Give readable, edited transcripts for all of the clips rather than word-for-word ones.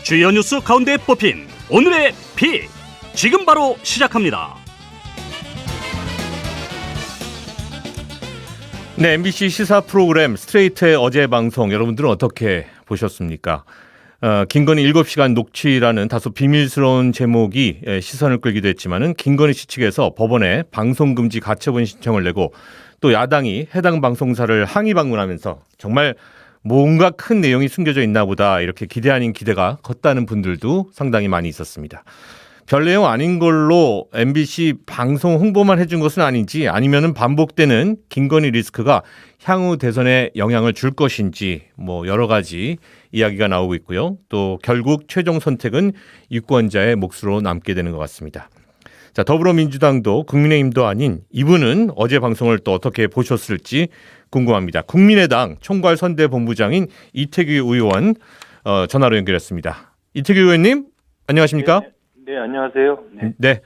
주요 뉴스 가운데 뽑힌 오늘의 픽, 지금 바로 시작합니다. 네, MBC 시사 프로그램 스트레이트의 어제 방송 여러분들은 어떻게 보셨습니까? 김건희 7시간 녹취라는 다소 비밀스러운 제목이 시선을 끌기도 했지만은 김건희 씨 측에서 법원에 방송금지 가처분 신청을 내고 또 야당이 해당 방송사를 항의 방문하면서 정말 뭔가 큰 내용이 숨겨져 있나 보다 이렇게 기대 아닌 기대가 컸다는 분들도 상당히 많이 있었습니다. 별 내용 아닌 걸로 MBC 방송 홍보만 해준 것은 아닌지, 아니면은 반복되는 김건희 리스크가 향후 대선에 영향을 줄 것인지 뭐 여러 가지 이야기가 나오고 있고요. 또 결국 최종 선택은 유권자의 몫으로 남게 되는 것 같습니다. 자, 더불어민주당도 국민의힘도 아닌 이분은 어제 방송을 또 어떻게 보셨을지 궁금합니다. 국민의당 총괄선대본부장인 이태규 의원 전화로 연결했습니다. 이태규 의원님, 안녕하십니까? 네, 안녕하세요. 네.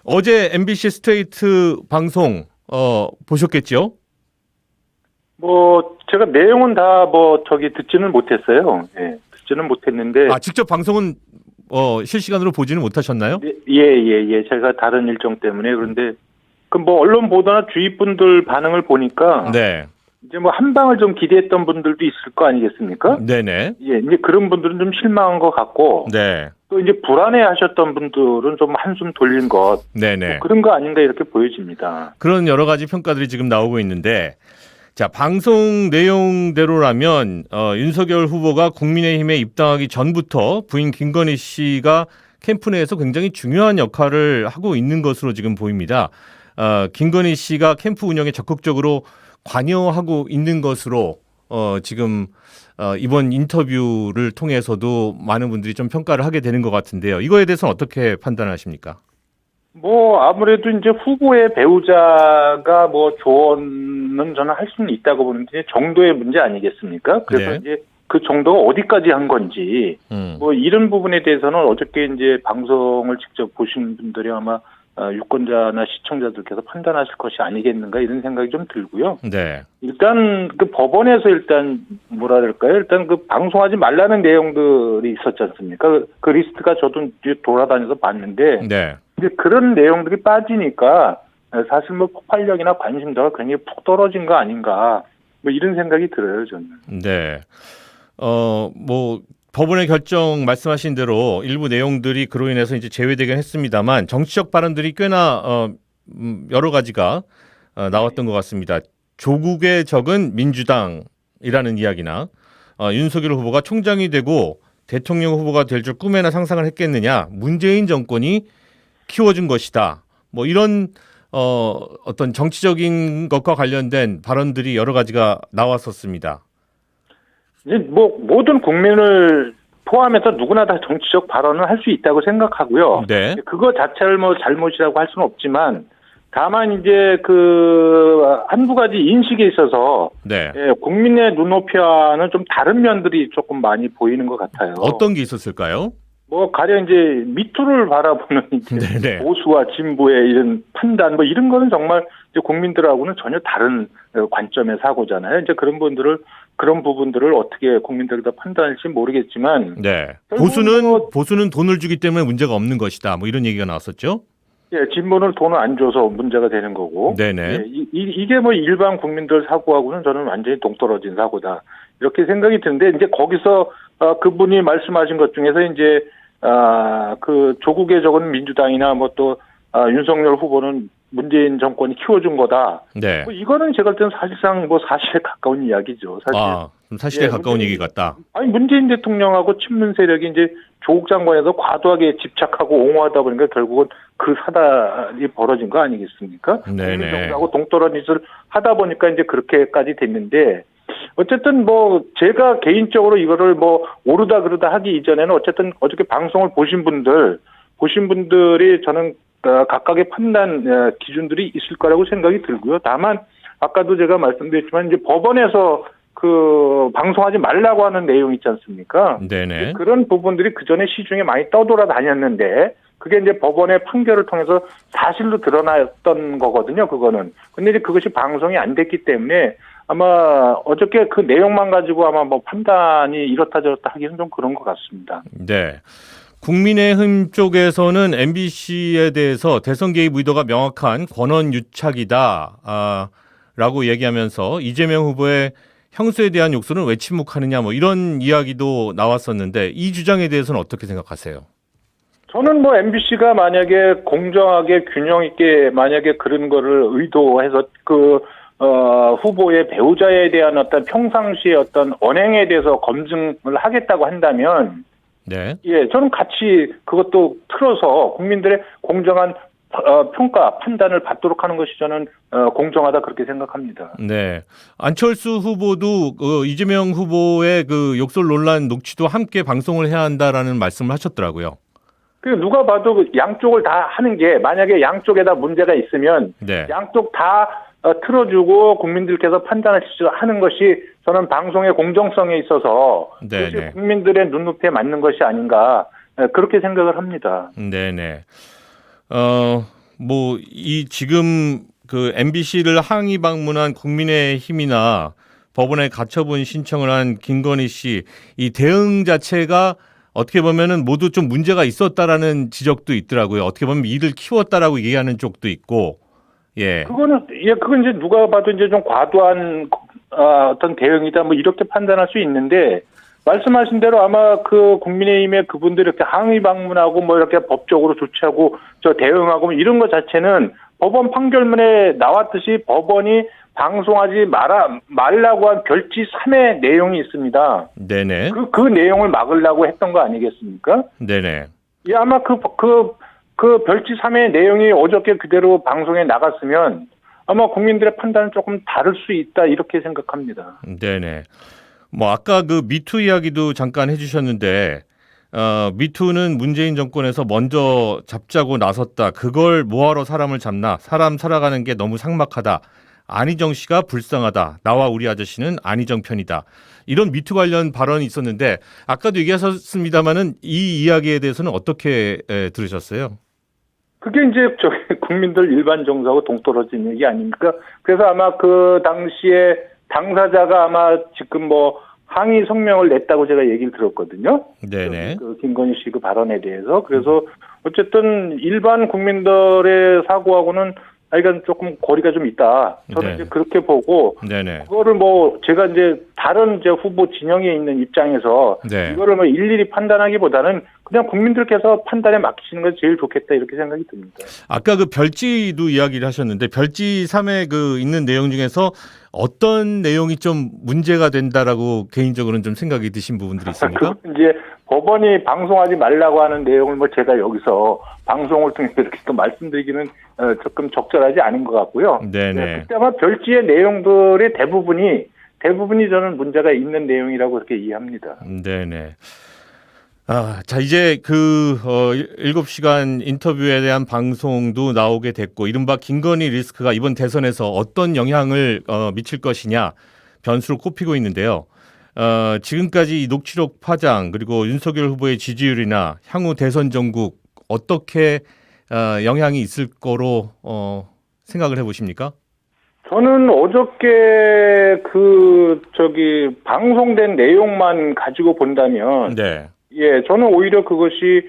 어제 MBC 스트레이트 방송 보셨겠죠? 제가 내용은 다 듣지는 못했어요. 네, 듣지는 못했는데. 직접 방송은 실시간으로 보지는 못하셨나요? 예. 제가 다른 일정 때문에. 그런데 언론 보도나 주위 분들 반응을 보니까. 네. 이제 한 방을 좀 기대했던 분들도 있을 거 아니겠습니까? 네네. 예, 이제 그런 분들은 좀 실망한 것 같고. 네. 또 이제 불안해하셨던 분들은 좀 한숨 돌린 것. 네네. 그런 거 아닌가 이렇게 보여집니다. 그런 여러 가지 평가들이 지금 나오고 있는데, 자, 방송 내용대로라면 윤석열 후보가 국민의힘에 입당하기 전부터 부인 김건희 씨가 캠프 내에서 굉장히 중요한 역할을 하고 있는 것으로 지금 보입니다. 김건희 씨가 캠프 운영에 적극적으로 관여하고 있는 것으로 지금 이번 인터뷰를 통해서도 많은 분들이 좀 평가를 하게 되는 것 같은데요. 이거에 대해서는 어떻게 판단하십니까? 아무래도 이제 후보의 배우자가 조언은 저는 할 수는 있다고 보는데 정도의 문제 아니겠습니까? 그래서 네. 이제 그 정도가 어디까지 한 건지, 이런 부분에 대해서는 어저께 이제 방송을 직접 보신 분들이 아마 유권자나 시청자들께서 판단하실 것이 아니겠는가 이런 생각이 좀 들고요. 네. 일단 그 법원에서 일단 일단 그 방송하지 말라는 내용들이 있었지 않습니까? 그 리스트가 저도 돌아다녀서 봤는데. 네. 이제 그런 내용들이 빠지니까 사실 폭발력이나 관심도가 굉장히 푹 떨어진 거 아닌가 이런 생각이 들어요, 저는. 네. 법원의 결정 말씀하신 대로 일부 내용들이 그로 인해서 이제 제외되긴 했습니다만 정치적 발언들이 꽤나 여러 가지가 나왔던 것 같습니다. 조국의 적은 민주당이라는 이야기나 윤석열 후보가 총장이 되고 대통령 후보가 될 줄 꿈에나 상상을 했겠느냐, 문재인 정권이 키워준 것이다. 이런 어떤 정치적인 것과 관련된 발언들이 여러 가지가 나왔었습니다. 이제 모든 국민을 포함해서 누구나 다 정치적 발언을 할 수 있다고 생각하고요. 네. 그거 자체를 잘못이라고 할 수는 없지만 다만 이제 한두 가지 인식에 있어서. 네. 국민의 눈높이와는 좀 다른 면들이 조금 많이 보이는 것 같아요. 어떤 게 있었을까요? 가령 이제 미투를 바라보는 네네. 보수와 진보의 이런 판단, 이런 거는 정말 이제 국민들하고는 전혀 다른 관점의 사고잖아요. 이제 그런 부분들을 어떻게 국민들도 판단할지 모르겠지만. 네. 보수는 돈을 주기 때문에 문제가 없는 것이다. 이런 얘기가 나왔었죠. 예, 진보는 돈을 안 줘서 문제가 되는 거고. 네네. 예, 이게 일반 국민들 사고하고는 저는 완전히 동떨어진 사고다. 이렇게 생각이 드는데, 이제 거기서 그분이 말씀하신 것 중에서 이제 그 조국의 적은 민주당이나 또 윤석열 후보는 문재인 정권이 키워준 거다. 네. 이거는 제가 볼 때는 사실상 사실에 가까운 이야기죠. 사실. 사실에 가까운 얘기 같다. 문재인 대통령하고 친문 세력이 이제 조국 장관에서 과도하게 집착하고 옹호하다 보니까 결국은 그 사달이 벌어진 거 아니겠습니까? 네네. 국민 정부하고 동떨어진 짓을 하다 보니까 이제 그렇게까지 됐는데, 어쨌든 제가 개인적으로 이거를 오르다 그러다 하기 이전에는 어쨌든 어저께 방송을 보신 분들이 저는 각각의 판단 기준들이 있을 거라고 생각이 들고요. 다만 아까도 제가 말씀드렸지만 이제 법원에서 방송하지 말라고 하는 내용 있지 않습니까? 네네. 그런 부분들이 그 전에 시중에 많이 떠돌아다녔는데 그게 이제 법원의 판결을 통해서 사실로 드러났던 거거든요. 그거는. 근데 이제 그것이 방송이 안 됐기 때문에 아마 어저께 그 내용만 가지고 아마 뭐 판단이 이렇다 저렇다 하기는 좀 그런 것 같습니다. 네. 국민의힘 쪽에서는 MBC에 대해서 대선 개입 의도가 명확한 권한 유착이다 라고 얘기하면서 이재명 후보의 형수에 대한 욕설은 왜 침묵하느냐 뭐 이런 이야기도 나왔었는데 이 주장에 대해서는 어떻게 생각하세요? 저는 뭐 MBC가 만약에 공정하게 균형 있게 만약에 그런 거를 의도해서 후보의 배우자에 대한 어떤 평상시의 어떤 언행에 대해서 검증을 하겠다고 한다면 네. 예, 저는 같이 그것도 틀어서 국민들의 공정한 평가, 판단을 받도록 하는 것이 저는 공정하다 그렇게 생각합니다. 네. 안철수 후보도 이재명 후보의 그 욕설 논란 녹취도 함께 방송을 해야 한다라는 말씀을 하셨더라고요. 그 누가 봐도 그 양쪽을 다 하는 게 만약에 양쪽에다 문제가 있으면 네. 양쪽 다 틀어주고 국민들께서 판단하는 것이 저는 방송의 공정성에 있어서 네, 그것이 네. 국민들의 눈높이에 맞는 것이 아닌가 그렇게 생각을 합니다. 네네. 뭐 이 지금 그 MBC를 항의 방문한 국민의힘이나 법원에 가처분 신청을 한 김건희 씨 이 대응 자체가 어떻게 보면은 모두 좀 문제가 있었다라는 지적도 있더라고요. 어떻게 보면 이를 키웠다라고 얘기하는 쪽도 있고, 예. 그건 이제 누가 봐도 이제 좀 과도한 어떤 대응이다 뭐 이렇게 판단할 수 있는데 말씀하신 대로 아마 그 국민의힘의 그분들이 이렇게 항의 방문하고 뭐 이렇게 법적으로 조치하고 저 대응하고 뭐 이런 것 자체는 법원 판결문에 나왔듯이 법원이 방송하지 말라고 한 별지 3의 내용이 있습니다. 네네. 그 내용을 막으려고 했던 거 아니겠습니까? 네네. 예, 아마 그 별지 3의 내용이 어저께 그대로 방송에 나갔으면 아마 국민들의 판단은 조금 다를 수 있다 이렇게 생각합니다. 네네. 뭐 아까 그 미투 이야기도 잠깐 해주셨는데 미투는 문재인 정권에서 먼저 잡자고 나섰다. 그걸 뭐하러 사람을 잡나? 사람 살아가는 게 너무 삭막하다. 안희정 씨가 불쌍하다. 나와 우리 아저씨는 안희정 편이다. 이런 미투 관련 발언이 있었는데 아까도 얘기하셨습니다마는 이 이야기에 대해서는 어떻게 들으셨어요? 그게 이제 국민들 일반 정서하고 동떨어진 얘기 아닙니까? 그래서 아마 그 당시에 당사자가 아마 지금 뭐 항의 성명을 냈다고 제가 얘기를 들었거든요. 네네. 그 김건희 씨 그 발언에 대해서. 그래서 어쨌든 일반 국민들의 사고하고는 이건 조금 거리가 좀 있다. 저는 네. 이제 그렇게 보고 네네. 그거를 뭐 제가 이제 다른 이제 후보 진영에 있는 입장에서 네. 이거를 뭐 일일이 판단하기보다는 그냥 국민들께서 판단에 맡기시는 것이 제일 좋겠다 이렇게 생각이 듭니다. 아까 그 별지도 이야기를 하셨는데 별지 3에 그 있는 내용 중에서 어떤 내용이 좀 문제가 된다라고 개인적으로는 좀 생각이 드신 부분들이 있습니까? 이제 법원이 방송하지 말라고 하는 내용을 뭐 제가 여기서 방송을 통해서 이렇게 또 말씀드리기는 조금 적절하지 않은 것 같고요. 네네. 네, 그때 아마 별지의 내용들의 대부분이 저는 문제가 있는 내용이라고 그렇게 이해합니다. 네네. 자, 이제 7시간 인터뷰에 대한 방송도 나오게 됐고, 이른바 김건희 리스크가 이번 대선에서 어떤 영향을 미칠 것이냐 변수로 꼽히고 있는데요. 지금까지 이 녹취록 파장, 그리고 윤석열 후보의 지지율이나 향후 대선 전국 어떻게 영향이 있을 거로 생각을 해보십니까? 저는 어저께 방송된 내용만 가지고 본다면, 네. 예, 저는 오히려 그것이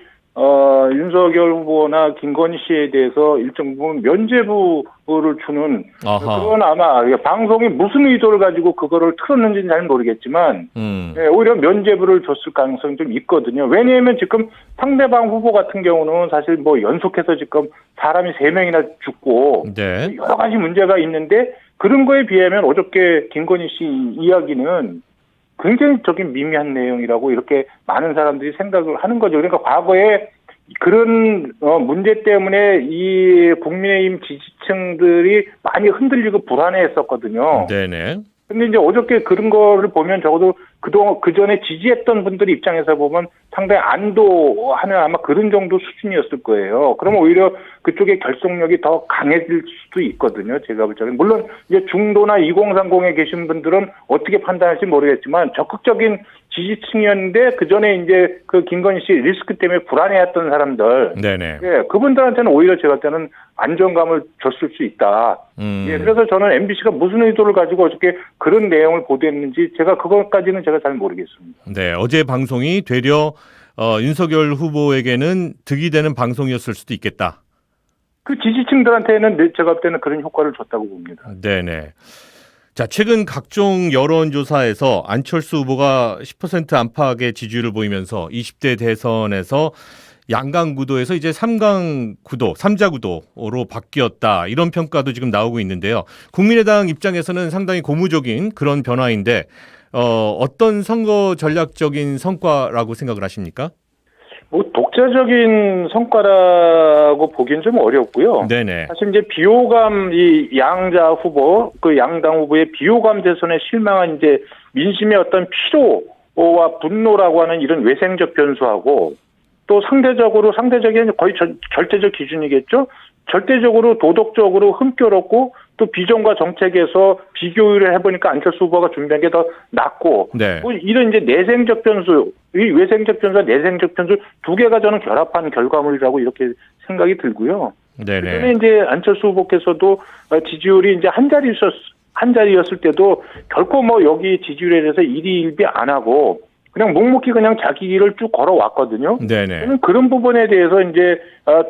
윤석열 후보나 김건희 씨에 대해서 일정 부분 면죄부를 주는 아하. 그건 아마 방송이 무슨 의도를 가지고 그거를 틀었는지는 잘 모르겠지만 예, 오히려 면죄부를 줬을 가능성이 좀 있거든요. 왜냐하면 지금 상대방 후보 같은 경우는 사실 뭐 연속해서 지금 사람이 3명이나 죽고 네. 여러 가지 문제가 있는데 그런 거에 비하면 어저께 김건희 씨 이야기는 굉장히 미미한 내용이라고 이렇게 많은 사람들이 생각을 하는 거죠. 그러니까 과거에 그런 문제 때문에 이 국민의힘 지지층들이 많이 흔들리고 불안해했었거든요. 네네. 근데 이제 어저께 그런 거를 보면 적어도 그동안 그 전에 지지했던 분들 입장에서 보면 상당히 안도하는 아마 그런 정도 수준이었을 거예요. 그러면 오히려 그쪽의 결속력이 더 강해질 수도 있거든요. 제가 볼 적에. 물론 이제 중도나 2030에 계신 분들은 어떻게 판단할지 모르겠지만 적극적인 지지층이었는데 그 전에 이제 그 김건희 씨 리스크 때문에 불안해했던 사람들, 네네. 예, 그분들한테는 오히려 제가 볼 때는 안정감을 줬을 수 있다. 예, 그래서 저는 MBC가 무슨 의도를 가지고 어저께 그런 내용을 보도했는지 제가 그것까지는 제가 잘 모르겠습니다. 네, 어제 방송이 되려 윤석열 후보에게는 득이 되는 방송이었을 수도 있겠다. 그 지지층들한테는 제가 볼 때는 그런 효과를 줬다고 봅니다. 네네. 자, 최근 각종 여론조사에서 안철수 후보가 10% 안팎의 지지율을 보이면서 20대 대선에서 양강 구도에서 이제 3강 구도, 3자 구도로 바뀌었다. 이런 평가도 지금 나오고 있는데요. 국민의당 입장에서는 상당히 고무적인 그런 변화인데 어떤 선거 전략적인 성과라고 생각을 하십니까? 뭐 독자적인 성과라고 보기엔 좀 어렵고요. 네네. 사실 이제 비호감 이 양자 후보 그 양당 후보의 비호감 대선에 실망한 이제 민심의 어떤 피로와 분노라고 하는 이런 외생적 변수하고 또 상대적인 거의 절대적 기준이겠죠. 절대적으로 도덕적으로 흠결없고 또 비전과 정책에서 비교를 해보니까 안철수 후보가 준비한 게 더 낫고 네. 뭐 이런 이제 내생적 변수, 이 외생적 변수와 내생적 변수 두 개가 저는 결합한 결과물이라고 이렇게 생각이 들고요. 네네. 그전에 이제 안철수 후보께서도 지지율이 이제 한 자리였을 때도 결코 뭐 여기 지지율에 대해서 일희일비 안 하고 그냥 묵묵히 그냥 자기 길을 쭉 걸어왔거든요. 네네. 저는 그런 부분에 대해서 이제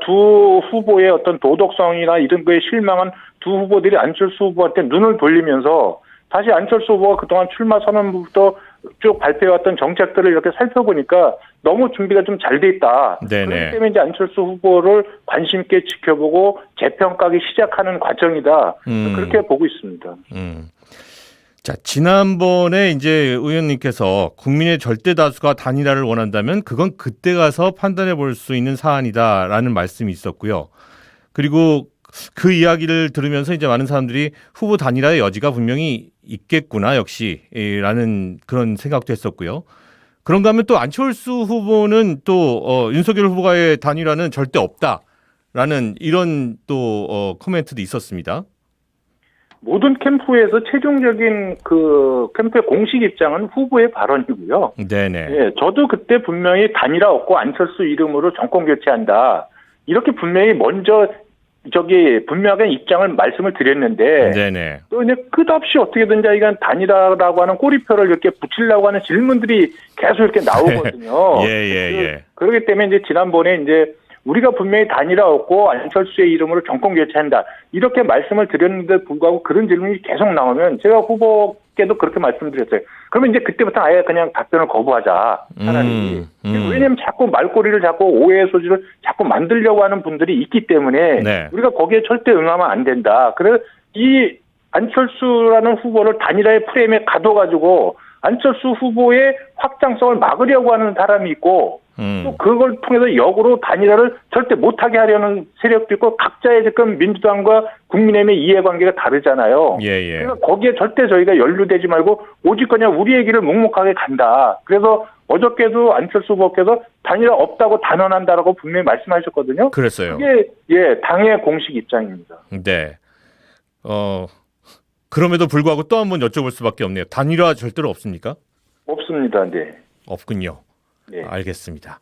두 후보의 어떤 도덕성이나 이런 거에 실망한 두 후보들이 안철수 후보한테 눈을 돌리면서 다시 안철수 후보가 그동안 출마 선언부터 쭉 발표해왔던 정책들을 이렇게 살펴보니까 너무 준비가 좀 잘 돼 있다. 네네. 그렇기 때문에 이제 안철수 후보를 관심 있게 지켜보고 재평가하기 시작하는 과정이다. 그렇게 보고 있습니다. 자, 지난번에 이제 의원님께서 국민의 절대 다수가 단일화를 원한다면 그건 그때 가서 판단해 볼 수 있는 사안이다라는 말씀이 있었고요. 그리고 그 이야기를 들으면서 이제 많은 사람들이 후보 단일화의 여지가 분명히 있겠구나 역시라는 그런 생각도 했었고요. 그런가 하면 또 안철수 후보는 또 윤석열 후보와의 단일화는 절대 없다라는 이런 또 코멘트도 있었습니다. 모든 캠프에서 최종적인 그 캠프의 공식 입장은 후보의 발언이고요. 네네. 예, 저도 그때 분명히 단일화 없고 안철수 이름으로 정권 교체한다. 이렇게 분명히 먼저 분명하게 입장을 말씀을 드렸는데 네네. 또 이제 끝없이 어떻게든 자기가 단일화라고 하는 꼬리표를 이렇게 붙이려고 하는 질문들이 계속 이렇게 나오거든요. 예. 그렇기 때문에 이제 지난번에 이제 우리가 분명히 단일화 없고 안철수의 이름으로 정권 교체한다. 이렇게 말씀을 드렸는데 불구하고 그런 질문이 계속 나오면 제가 후보께도 그렇게 말씀드렸어요. 그러면 이제 그때부터 아예 그냥 답변을 거부하자. 차라리. 왜냐하면 자꾸 말꼬리를 자꾸 오해의 소지를 자꾸 만들려고 하는 분들이 있기 때문에 네. 우리가 거기에 절대 응하면 안 된다. 그래서 이 안철수라는 후보를 단일화의 프레임에 가둬가지고 안철수 후보의 확장성을 막으려고 하는 사람이 있고 또 그걸 통해서 역으로 단일화를 절대 못하게 하려는 세력도 있고 각자의 지금 민주당과 국민의힘의 이해관계가 다르잖아요. 예. 그래서 거기에 절대 저희가 연루되지 말고 오직 그냥 우리의 길을 묵묵하게 간다. 그래서 어저께도 안철수 후보께서 단일화 없다고 단언한다라고 분명히 말씀하셨거든요. 그랬어요. 그게 당의 공식 입장입니다. 네. 그럼에도 불구하고 또 한 번 여쭤볼 수밖에 없네요. 단일화 절대로 없습니까? 없습니다. 네. 없군요. 네. 알겠습니다.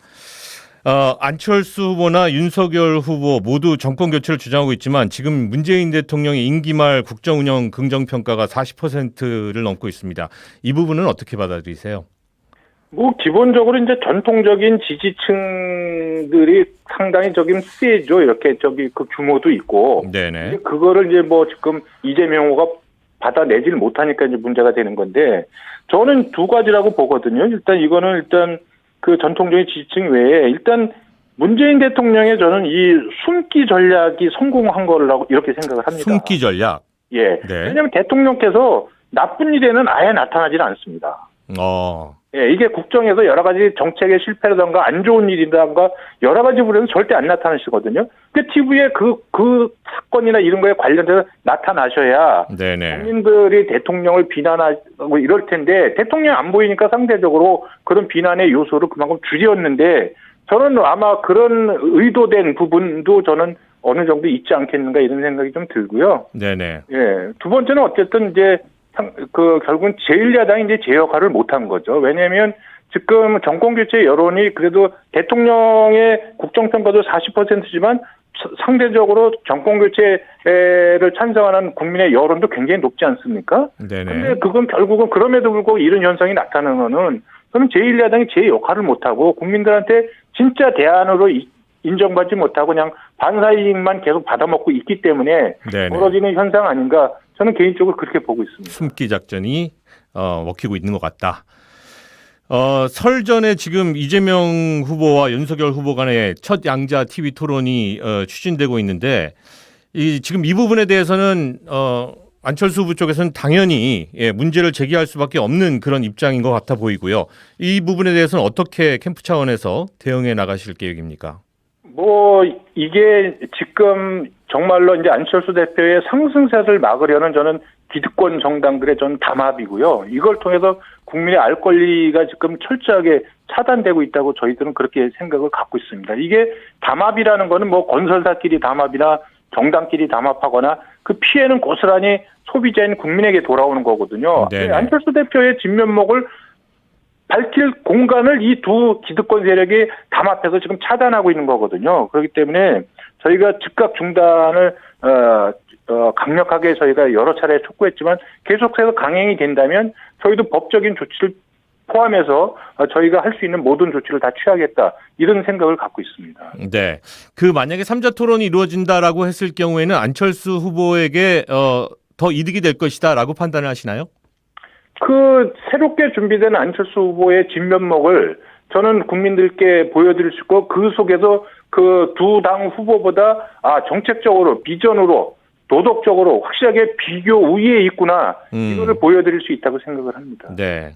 안철수 후보나 윤석열 후보 모두 정권 교체를 주장하고 있지만 지금 문재인 대통령의 임기 말 국정 운영 긍정 평가가 40%를 넘고 있습니다. 이 부분은 어떻게 받아들이세요? 뭐 기본적으로 이제 전통적인 지지층들이 상당히 세죠. 이렇게 그 규모도 있고. 네네. 이제 그거를 이제 뭐 지금 이재명 후보가 받아내지를 못하니까 이제 문제가 되는 건데 저는 두 가지라고 보거든요. 일단 그 전통적인 지지층 외에 일단 문재인 대통령의 저는 이 숨기 전략이 성공한 거라고 이렇게 생각을 합니다. 숨기 전략. 예. 네. 왜냐하면 대통령께서 나쁜 일에는 아예 나타나지는 않습니다. 예, 이게 국정에서 여러 가지 정책의 실패라든가 안 좋은 일이라든가 여러 가지 부분에서 절대 안 나타나시거든요. 근데 TV에 그 사건이나 이런 거에 관련돼서 나타나셔야 네네. 국민들이 대통령을 비난하고 이럴 텐데 대통령이 안 보이니까 상대적으로 그런 비난의 요소를 그만큼 줄였는데 저는 아마 그런 의도된 부분도 저는 어느 정도 있지 않겠는가 이런 생각이 좀 들고요. 네네. 예, 두 번째는 어쨌든 이제 결국은 제1야당이 이제 제 역할을 못한 거죠. 왜냐하면 지금 정권교체 여론이 그래도 대통령의 국정평가도 40%지만 상대적으로 정권교체를 찬성하는 국민의 여론도 굉장히 높지 않습니까? 네네. 근데 그건 결국은 그럼에도 불구하고 이런 현상이 나타나는 거는 그럼 제1야당이 제 역할을 못하고 국민들한테 진짜 대안으로 인정받지 못하고 그냥 반사이익만 계속 받아먹고 있기 때문에 네네. 벌어지는 현상 아닌가 저는 개인적으로 그렇게 보고 있습니다. 숨기 작전이 먹히고 있는 것 같다. 설 전에 지금 이재명 후보와 윤석열 후보 간의 첫 양자 TV 토론이 추진되고 있는데 지금 이 부분에 대해서는 안철수 후보 쪽에서는 당연히 문제를 제기할 수밖에 없는 그런 입장인 것 같아 보이고요. 이 부분에 대해서는 어떻게 캠프 차원에서 대응해 나가실 계획입니까? 이게 지금 정말로 이제 안철수 대표의 상승세를 막으려는 저는 기득권 정당들의 전 담합이고요. 이걸 통해서 국민의 알 권리가 지금 철저하게 차단되고 있다고 저희들은 그렇게 생각을 갖고 있습니다. 이게 담합이라는 거는 건설사끼리 담합이나 정당끼리 담합하거나 그 피해는 고스란히 소비자인 국민에게 돌아오는 거거든요. 네네. 안철수 대표의 진면목을 밝힐 공간을 이 두 기득권 세력이 담합해서 지금 차단하고 있는 거거든요. 그렇기 때문에 저희가 즉각 중단을 강력하게 저희가 여러 차례 촉구했지만 계속해서 강행이 된다면 저희도 법적인 조치를 포함해서 저희가 할 수 있는 모든 조치를 다 취하겠다 이런 생각을 갖고 있습니다. 네. 만약에 3자 토론이 이루어진다라고 했을 경우에는 안철수 후보에게 더 이득이 될 것이다라고 판단을 하시나요? 새롭게 준비된 안철수 후보의 진면목을 저는 국민들께 보여드릴 수 있고 그 속에서 그 두 당 후보보다 정책적으로 비전으로 도덕적으로 확실하게 비교 우위에 있구나 이거를 보여드릴 수 있다고 생각을 합니다. 네.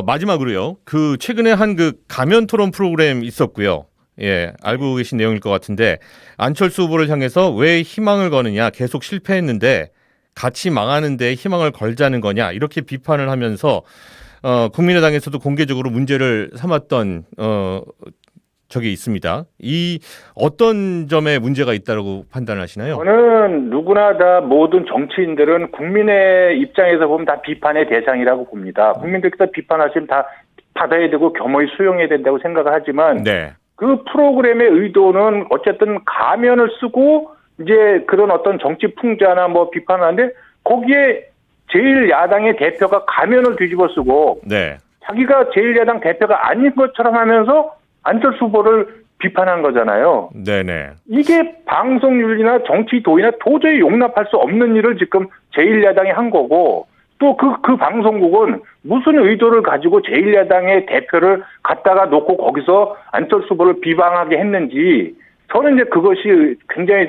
마지막으로요. 최근에 한 가면 토론 프로그램 있었고요. 예, 알고 계신 내용일 것 같은데 안철수 후보를 향해서 왜 희망을 거느냐 계속 실패했는데 같이 망하는데 희망을 걸자는 거냐 이렇게 비판을 하면서 국민의당에서도 공개적으로 문제를 삼았던 적이 있습니다. 이 어떤 점에 문제가 있다고 판단하시나요? 저는 누구나 다 모든 정치인들은 국민의 입장에서 보면 다 비판의 대상이라고 봅니다. 국민들께서 비판하시면 다 받아야 되고 겸허히 수용해야 된다고 생각을 하지만 네. 그 프로그램의 의도는 어쨌든 가면을 쓰고 이제 그런 어떤 정치 풍자나 비판을 하는데 거기에 제1야당의 대표가 가면을 뒤집어 쓰고 네. 자기가 제1야당 대표가 아닌 것처럼 하면서 안철수 후보를 비판한 거잖아요. 네네. 이게 방송윤리나 정치 도의나 도저히 용납할 수 없는 일을 지금 제1야당이 한 거고 또 그 방송국은 무슨 의도를 가지고 제1야당의 대표를 갖다가 놓고 거기서 안철수 후보를 비방하게 했는지 저는 이제 그것이 굉장히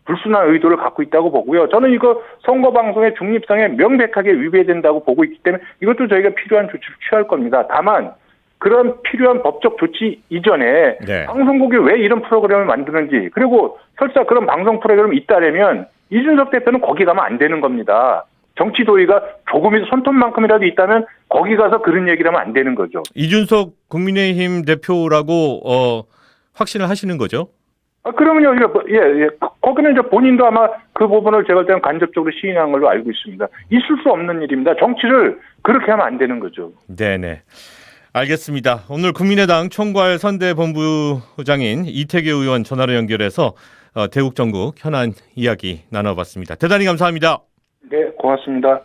불순한 의도를 갖고 있다고 보고요. 저는 이거 선거방송의 중립성에 명백하게 위배된다고 보고 있기 때문에 이것도 저희가 필요한 조치를 취할 겁니다. 다만 그런 필요한 법적 조치 이전에 네. 방송국이 왜 이런 프로그램을 만드는지 그리고 설사 그런 방송 프로그램이 있다면 이준석 대표는 거기 가면 안 되는 겁니다. 정치 도의가 조금이라도 손톱만큼이라도 있다면 거기 가서 그런 얘기를 하면 안 되는 거죠. 이준석 국민의힘 대표라고 확신을 하시는 거죠? 그러면요, 예. 거기는 이제 본인도 아마 그 부분을 제가 볼 때는 간접적으로 시인한 걸로 알고 있습니다. 있을 수 없는 일입니다. 정치를 그렇게 하면 안 되는 거죠. 네네. 알겠습니다. 오늘 국민의당 총괄 선대본부장인 이태규 의원 전화로 연결해서 대국정국 현안 이야기 나눠봤습니다. 대단히 감사합니다. 네, 고맙습니다.